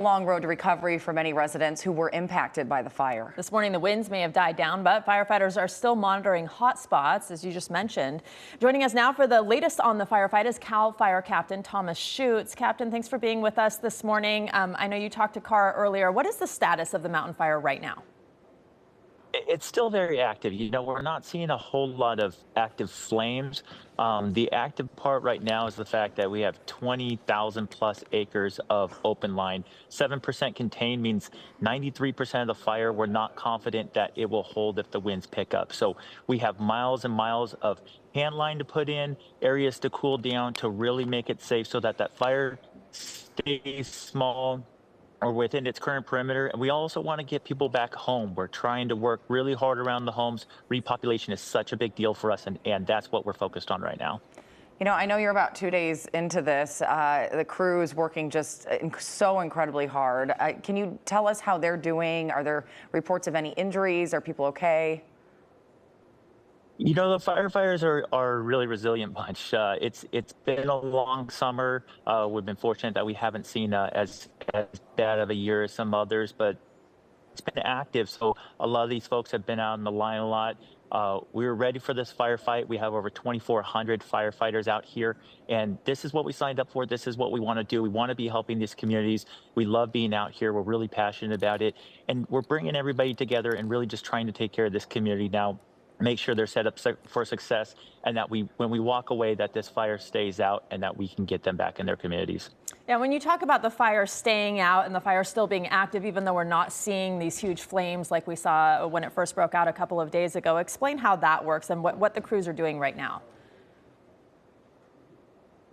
Long road to recovery for many residents who were impacted by the fire. This morning, the winds may have died down, but firefighters are still monitoring hot spots, as you just mentioned. Joining us now for the latest on the firefight is Cal Fire Captain Thomas Schutz. Captain, thanks for being with us this morning. I know you talked to Cara earlier. What is the status of the mountain fire right now? It's still very active. We're not seeing a whole lot of active flames. The active part right now is the fact that we have 20,000 plus acres of open line. 7% contained means 93% of the fire, we're not confident that it will hold if the winds pick up. So we have miles and miles of hand line to put in, areas to cool down to really make it safe so that that fire stays small or within its current perimeter. And we also want to get people back home. We're trying to work really hard around the homes. Repopulation is such a big deal for us, and that's what we're focused on right now. I know you're about 2 days into this. The crew is working just so incredibly hard. Can you tell us how they're doing? Are there reports of any injuries? Are people okay? The firefighters are a really resilient bunch. It's been a long summer. We've been fortunate that we haven't seen as bad of a year as some others, but it's been active. So a lot of these folks have been out in the line a lot. We were ready for this firefight. We have over 2,400 firefighters out here, and this is what we signed up for. This is what we want to do. We want to be helping these communities. We love being out here. We're really passionate about it, and we're bringing everybody together and really just trying to take care of this community now. Make sure they're set up for success, and that when we walk away, that this fire stays out and that we can get them back in their communities. Yeah, when you talk about the fire staying out and the fire still being active, even though we're not seeing these huge flames like we saw when it first broke out a couple of days ago, explain how that works and what the crews are doing right now.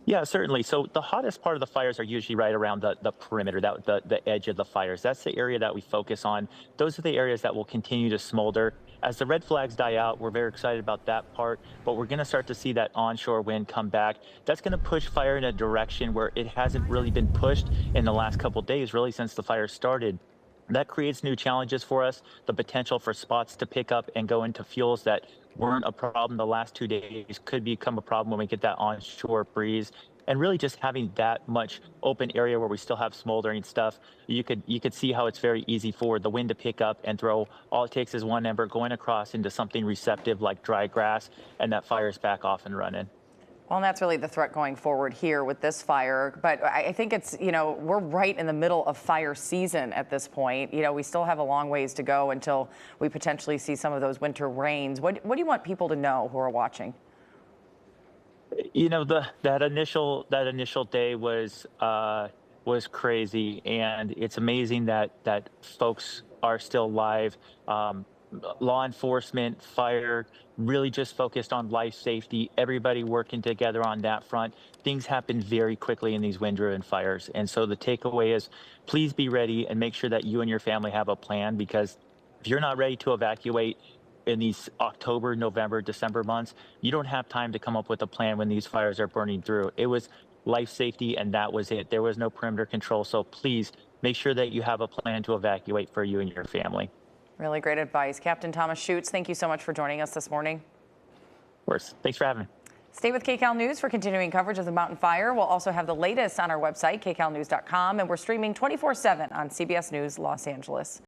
Yeah, certainly. So the hottest part of the fires are usually right around the perimeter, the edge of the fires. That's the area that we focus on. Those are the areas that will continue to smolder. As the red flags die out, we're very excited about that part, but we're going to start to see that onshore wind come back. That's going to push fire in a direction where it hasn't really been pushed in the last couple of days, really since the fire started. That creates new challenges for us, the potential for spots to pick up and go into fuels that weren't a problem the last 2 days could become a problem when we get that onshore breeze. And really just having that much open area where we still have smoldering stuff, you could see how it's very easy for the wind to pick up and throw. All it takes is one ember going across into something receptive like dry grass, and that fire's back off and running. Well, and that's really the threat going forward here with this fire. But I think it's, we're right in the middle of fire season at this point. We still have a long ways to go until we potentially see some of those winter rains. What do you want people to know who are watching? That initial day was crazy, and it's amazing that folks are still alive. Law enforcement, fire, really just focused on life safety, everybody working together on that front. Things happen very quickly in these wind-driven fires. And so the takeaway is, please be ready and make sure that you and your family have a plan, because if you're not ready to evacuate in these October, November, December months, you don't have time to come up with a plan when these fires are burning through. It was life safety, and that was it. There was no perimeter control. So please make sure that you have a plan to evacuate for you and your family. Really great advice. Captain Thomas Schutz, thank you so much for joining us this morning. Of course. Thanks for having me. Stay with KCAL News for continuing coverage of the mountain fire. We'll also have the latest on our website, kcalnews.com, and we're streaming 24/7 on CBS News Los Angeles.